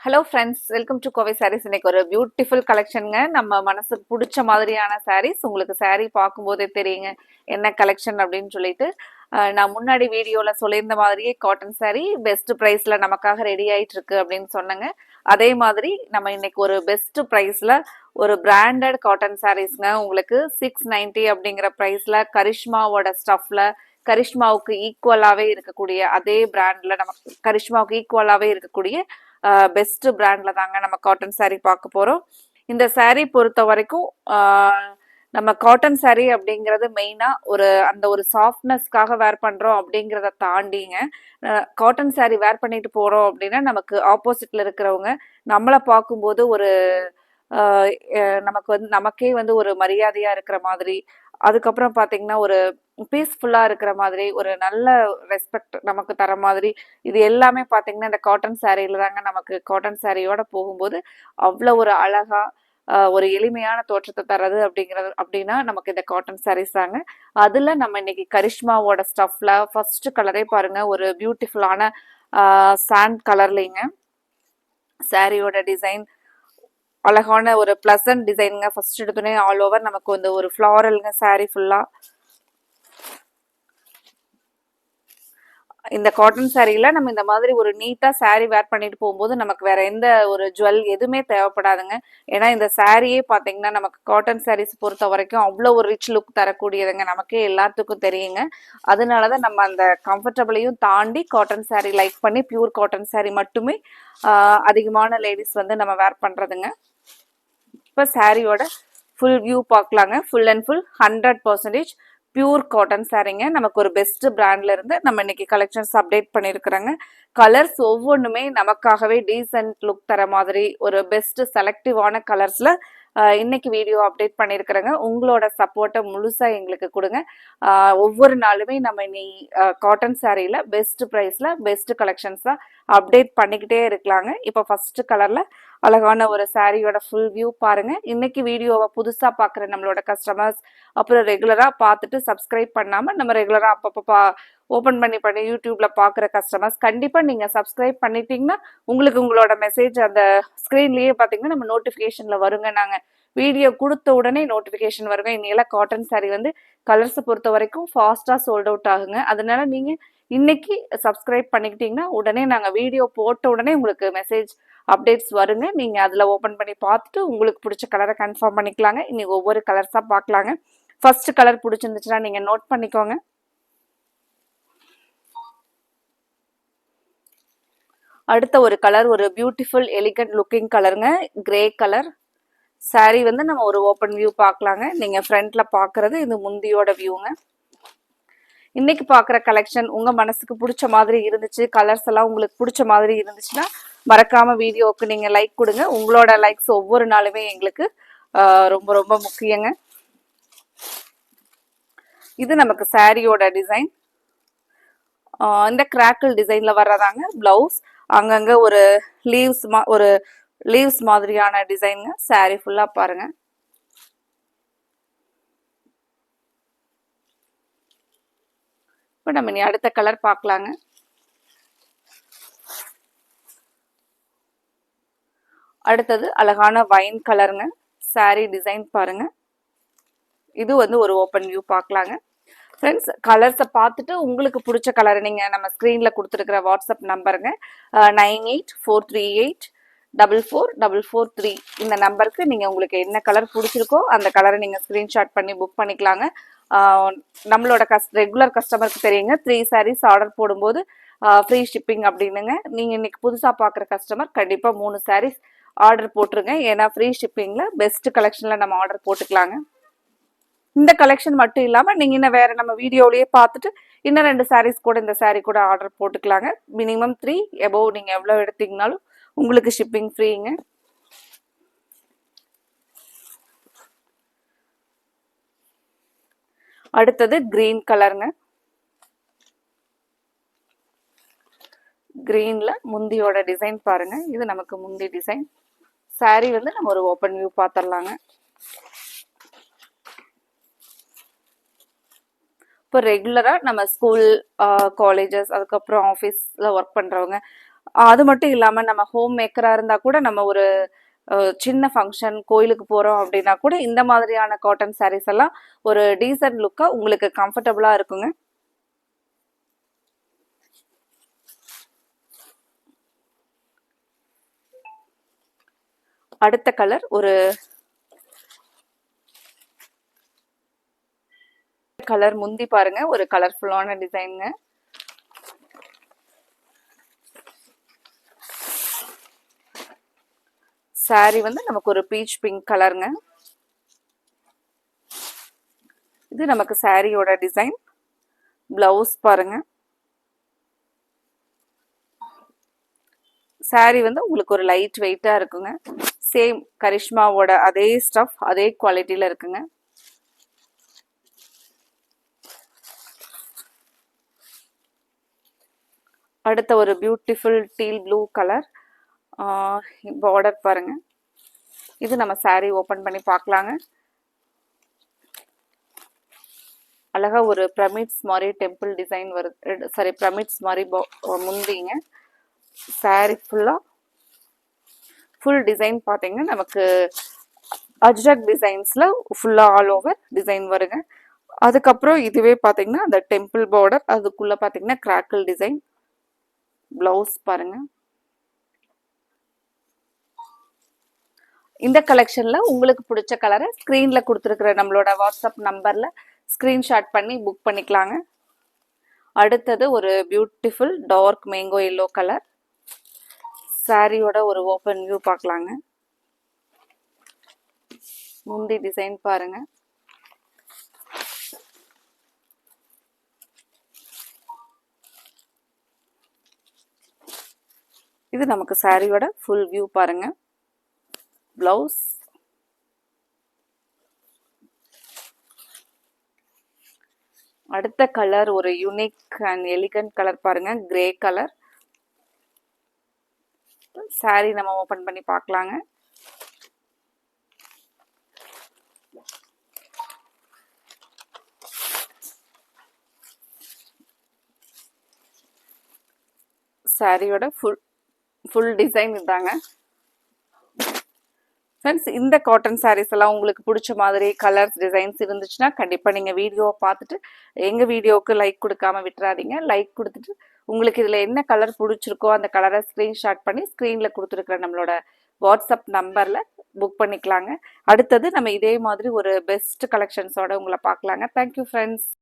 Hello friends, welcome to Kovai sarees. இன்னைக்கு ஒரு beautiful கலெக்ஷனுங்க. நம்ம மனசுக்கு பிடிச்ச மாதிரியான சாரீஸ். உங்களுக்கு சாரீ பார்க்கும்போதே தெரியுங்க என்ன கலெக்ஷன் அப்படின்னு சொல்லிட்டு. நான் முன்னாடி வீடியோவில் சொல்லியிருந்த மாதிரியே காட்டன் சாரீ பெஸ்ட் ப்ரைஸில் நமக்காக ரெடி ஆகிட்டு இருக்கு அப்படின்னு சொன்னேங்க. அதே மாதிரி நம்ம இன்னைக்கு ஒரு பெஸ்ட் ப்ரைஸில் ஒரு பிராண்டட் காட்டன் சாரீஸ்ங்க. உங்களுக்கு 690 அப்படிங்கிற ப்ரைஸில் கரிஷ்மாவோட ஸ்டஃப்ல கரிஷ்மாவுக்கு ஈக்குவலாகவே இருக்கக்கூடிய அதே பிராண்டில் நம்ம கரிஷ்மாவுக்கு ஈக்குவலாகவே இருக்கக்கூடிய பெஸ்ட் பிராண்ட்ல தாங்க நம்ம காட்டன் சாரீ பார்க்க போறோம். இந்த சாரீ பொறுத்த வரைக்கும் நம்ம காட்டன் சாரீ அப்படிங்கிறது மெயினா அந்த ஒரு சாஃப்ட்னஸ்க்காக வேர் பண்றோம் அப்படிங்கிறத தாண்டிங்க, காட்டன் சாரீ வேர் பண்ணிட்டு போறோம் அப்படின்னா நமக்கு ஆப்போசிட்ல இருக்கிறவங்க நம்மளை பார்க்கும்போது ஒரு நமக்கு வந்து நமக்கே வந்து ஒரு மரியாதையா இருக்கிற மாதிரி, அதுக்கப்புறம் பாத்தீங்கன்னா ஒரு பீஸ்ஃபுல்லா இருக்கிற மாதிரி, ஒரு நல்ல ரெஸ்பெக்ட் நமக்கு தர மாதிரி, இது எல்லாமே பாத்தீங்கன்னா இந்த காட்டன் சாரீல தாங்க நமக்கு காட்டன் சாரியோட போகும்போது அவ்வளோ ஒரு அழகா ஒரு எளிமையான தோற்றத்தை தரது அப்படிங்கிறது அப்படின்னா நமக்கு இந்த காட்டன் சாரீஸ் தாங்க. அதுல நம்ம இன்னைக்கு கரிஷ்மாவோட ஸ்டஃப்ல ஃபர்ஸ்ட் கலரே பாருங்க, ஒரு பியூட்டிஃபுல்லான சாண்ட் கலர்லிங்க. சாரியோட டிசைன் அழகான ஒரு பிளசன்ட் டிசைனுங்க. ஃபர்ஸ்ட் எடுத்தோடனே ஆல் ஓவர் நமக்கு வந்து ஒரு ஃப்ளாரல்ங்க சாரி ஃபுல்லா. இந்த காட்டன் சாரியில நம்ம இந்த மாதிரி ஒரு நீட்டா சாரி வேர் பண்ணிட்டு போகும்போது நமக்கு வேற எந்த ஒரு ஜுவல் எதுவுமே தேவைப்படாதுங்க. ஏன்னா இந்த சாரியே பாத்தீங்கன்னா நமக்கு காட்டன் சாரீஸ் பொறுத்த வரைக்கும் அவ்வளோ ஒரு ரிச் லுக் தரக்கூடியதுங்க, நமக்கே எல்லாத்துக்கும் தெரியுங்க. அதனாலதான் நம்ம அந்த கம்ஃபர்டபுளையும் தாண்டி காட்டன் சாரி லைக் பண்ணி பியூர் காட்டன் சாரி மட்டுமே அதிகமான லேடிஸ் வந்து நம்ம வேர் பண்றதுங்க. இப்போ சாரியோட ஃபுல் வியூ பார்க்கலாங்க. Full and full 100% pure cotton சாரீங்க. நமக்கு ஒரு பெஸ்ட் பிராண்ட்ல இருந்து நம்ம இன்னைக்கு கலெக்ஷன்ஸ் அப்டேட் பண்ணியிருக்கிறோங்க. கலர்ஸ் ஒவ்வொன்றுமே நமக்காகவே டீசென்ட் லுக் தர மாதிரி ஒரு பெஸ்ட் செலக்டிவான கலர்ஸ்ல இன்னைக்கு வீடியோ அப்டேட் பண்ணியிருக்கிறேங்க. உங்களோட சப்போர்ட்டை முழுசா எங்களுக்கு கொடுங்க. ஒவ்வொரு நாளுமே நம்ம இனி காட்டன் சாரியில பெஸ்ட் ப்ரைஸ்ல பெஸ்ட் கலெக்ஷன்ஸ் தான் அப்டேட் பண்ணிக்கிட்டே இருக்கலாங்க. இப்போ ஃபர்ஸ்ட் கலர்ல அழகான ஒரு சாரியோட ஃபுல் வியூ பாருங்க. இன்னைக்கு வீடியோவை புதுசா பாக்குற நம்மளோட கஸ்டமர்ஸ், அப்புறம் ரெகுலரா பார்த்துட்டு சப்ஸ்கிரைப் பண்ணாம நம்ம ரெகுலரா அப்பப்போ ஓபன் பண்ணி யூடியூப்ல பாக்குற கஸ்டமர்ஸ் கண்டிப்பா நீங்க சப்ஸ்கிரைப் பண்ணிட்டீங்கன்னா உங்களுக்கு உங்களோட மெசேஜ் அந்த ஸ்கிரீன்லயே பாத்தீங்கன்னா நம்ம நோட்டிபிகேஷன்ல வருங்க. நாங்க வீடியோ கொடுத்த உடனே நோட்டிபிகேஷன் வருங்க. இன்னையெல்லாம் காட்டன் சாரி வந்து கலர்ஸ் பொறுத்த வரைக்கும் ஃபாஸ்டா சோல்ட் அவுட் ஆகுங்க. அதனால நீங்க இன்னைக்கு சப்ஸ்கிரைப் பண்ணிக்கிட்டீங்கன்னா உடனே நாங்க வீடியோ போட்ட உடனே உங்களுக்கு மெசேஜ் அப்டேட்ஸ் வருங்க. நீங்க அதுல ஓபன் பண்ணி பார்த்துட்டு உங்களுக்கு பிடிச்ச கலரை கன்ஃபார்ம் பண்ணிக்கலாங்க. இன்னைக்கு ஒவ்வொரு கலர்ஸா பார்க்கலாங்க. ஃபர்ஸ்ட் கலர் பிடிச்சிருந்துச்சுன்னா நீங்க நோட் பண்ணிக்கோங்க. அடுத்த ஒரு கலர் ஒரு பியூட்டிஃபுல் எலிகண்ட் லுக்கிங் கலருங்க, கிரே கலர். சாரி வந்து நம்ம ஒரு ஓப்பன் வியூ பார்க்கலாங்க. நீங்க ஃப்ரண்ட்ல பாக்குறது இது முந்தியோட வியூங்க. இன்னைக்கு பாக்குற கலெக்ஷன் உங்க மனசுக்கு பிடிச்ச மாதிரி இருந்துச்சு, கலர்ஸ் எல்லாம் உங்களுக்கு பிடிச்ச மாதிரி இருந்துச்சுன்னா மறக்காம வீடியோவுக்கு நீங்க லைக் கொடுங்க. உங்களோட லைக்ஸ் ஒவ்வொரு நாளுமே எங்களுக்கு ரொம்ப ரொம்ப முக்கியங்க. இது நமக்கு சாரியோட டிசைன். இந்த கிராக்கிள் டிசைன்ல வர்றதாங்க பிளவுஸ். அங்கங்க ஒரு லீவ்ஸ் மாதிரியான டிசைனுங்க. சாரி ஃபுல்லா பாருங்க. இப்போ நம்ம இனி அடுத்த கலர் பார்க்கலாங்க. அடுத்தது அழகான வைன் கலருங்க. சாரி டிசைன் பாருங்க. இது வந்து ஒரு ஓப்பன் வியூ பார்க்கலாங்க. ஃப்ரெண்ட்ஸ், கலர்ஸை பார்த்துட்டு உங்களுக்கு பிடிச்ச கலரை நீங்கள் நம்ம ஸ்க்ரீனில் கொடுத்துருக்குற வாட்ஸ்அப் நம்பருங்க 9843844443 இந்த நம்பருக்கு நீங்கள் உங்களுக்கு என்ன கலர் பிடிச்சிருக்கோ அந்த கலரை நீங்கள் ஸ்க்ரீன்ஷாட் பண்ணி புக் பண்ணிக்கலாங்க. நம்மளோட ரெகுலர் கஸ்டமருக்கு தெரியுங்க, 3 சாரீஸ் ஆர்டர் போடும்போது ஃப்ரீ ஷிப்பிங் அப்படின்னுங்க. நீங்கள் இன்னைக்கு புதுசாக பார்க்குற கஸ்டமர் கண்டிப்பாக 3 சாரீஸ் ஆர்டர் போட்டுருங்க. ஏன்னா ஃப்ரீ ஷிப்பிங்கில் பெஸ்ட் கலெக்ஷனில் நம்ம ஆர்டர் போட்டுக்கலாங்க. இந்த கலெக்ஷன் மட்டும் இல்லாம நீங்க இன்னும் வேற நம்ம வீடியோலயே பார்த்துட்டு இன்னும் 2 சாரீஸ் கூட இந்த சாரீ கூட ஆர்டர் போட்டுக்கலாங்க. மினிமம் 3 எபோவ் நீங்க எவ்வளவு எடுத்தீங்கனாலும் உங்களுக்கு ஷிப்பிங் ஃப்ரீங்க. அடுத்தது கிரீன் கலருங்க. கிரீன்ல முந்தியோட டிசைன் பாருங்க. இது நமக்கு முந்தி டிசைன். சாரீ வந்து நம்ம ஒரு ஓப்பன் வியூ பார்த்துடலாங்க. இப்போ ரெகுலராக நம்ம ஸ்கூல், காலேஜஸ், அதுக்கப்புறம் ஆஃபீஸில் ஒர்க் பண்ணுறவங்க, அது மட்டும் இல்லாம நம்ம ஹோம் மேக்கரா இருந்தா கூட நம்ம ஒரு சின்ன ஃபங்க்ஷன் கோயிலுக்கு போறோம் அப்படின்னா கூட இந்த மாதிரியான காட்டன் சாரீஸ் எல்லாம் ஒரு டீசன்ட் லுக்கா உங்களுக்கு கம்ஃபர்டபுளா இருக்குங்க. அடுத்த கலர் ஒரு கலர் முந்தி பாருங்க, ஒரு கலர்ஃபுல்லான டிசைனுங்க. சாரி வந்து நமக்கு ஒரு பீச் பிங்க் கலருங்க. இது நமக்கு சாரியோட டிசைன். பிளவுஸ் பாருங்க. சாரி வந்து உங்களுக்கு ஒரு லைட் வெயிட்டா இருக்குங்க. சேம் கரிஷ்மாவோட அதே ஸ்டஃப் அதே குவாலிட்டியில இருக்குங்க. அடுத்த ஒரு beautiful deal blue colour border பாருங்க. இது நம்ம சாரி ஓபன் பண்ணி பார்க்கலாங்க. அழகா ஒரு பிரமிட்ஸ் மாதிரி டெம்பிள் டிசைன் வருது, சாரி பிரமிட்ஸ் மாதிரி முந்திங்க. சாரி ஃபுல் டிசைன் பார்த்தீங்கன்னா நமக்கு அஜ்ரக் டிசைன்ஸ்ல ஃபுல்லா ஆல் ஓவர் டிசைன் வருங்க. அதுக்கப்புறம் இதுவே பார்த்தீங்கன்னா அந்த டெம்பிள் பார்டர், அதுக்குள்ள பார்த்தீங்கன்னா கிராக்கிள் டிசைன். பிளவுஸ் பாருங்க. இந்த கலெக்ஷன்ல உங்களுக்கு பிடிச்ச கலரை ஸ்கிரீன்ல கொடுத்துருக்கிற நம்மளோட வாட்ஸ்அப் நம்பர்ல ஸ்கிரீன்ஷாட் பண்ணி புக் பண்ணிக்கலாங்க. அடுத்தது ஒரு beautiful dark mango yellow colour. சாரியோட ஒரு ஓப்பன் வியூ பார்க்கலாங்க. முந்தி டிசைன் பாருங்க. இது நமக்கு சாரியோட ஃபுல் வியூ பாருங்க. பிளவுஸ். அடுத்த கலர் ஒரு யூனிக் அண்ட் எலிகன்ட் கலர் பாருங்க, கிரே கலர். சாரி நம்ம ஓபன் பண்ணி பார்க்கலாங்க. சாரியோட ஃபுல் டிசைன் இதாங்க. ஃப்ரெண்ட்ஸ், இந்த காட்டன் சாரீஸ் எல்லாம் உங்களுக்கு பிடிச்ச மாதிரி கலர்ஸ் டிசைன்ஸ் இருந்துச்சுன்னா கண்டிப்பாக நீங்கள் வீடியோவை பார்த்துட்டு எங்கள் வீடியோவுக்கு லைக் கொடுக்காம விட்டுறாதீங்க. லைக் கொடுத்துட்டு உங்களுக்கு இதில் என்ன கலர் பிடிச்சிருக்கோ அந்த கலரை ஸ்க்ரீன்ஷாட் பண்ணி ஸ்க்ரீனில் கொடுத்துருக்குற நம்மளோட வாட்ஸ்அப் நம்பரில் புக் பண்ணிக்கலாங்க. அடுத்தது நம்ம இதே மாதிரி ஒரு பெஸ்ட் கலெக்ஷன்ஸோட உங்களை பார்க்கலாங்க. Thank you friends.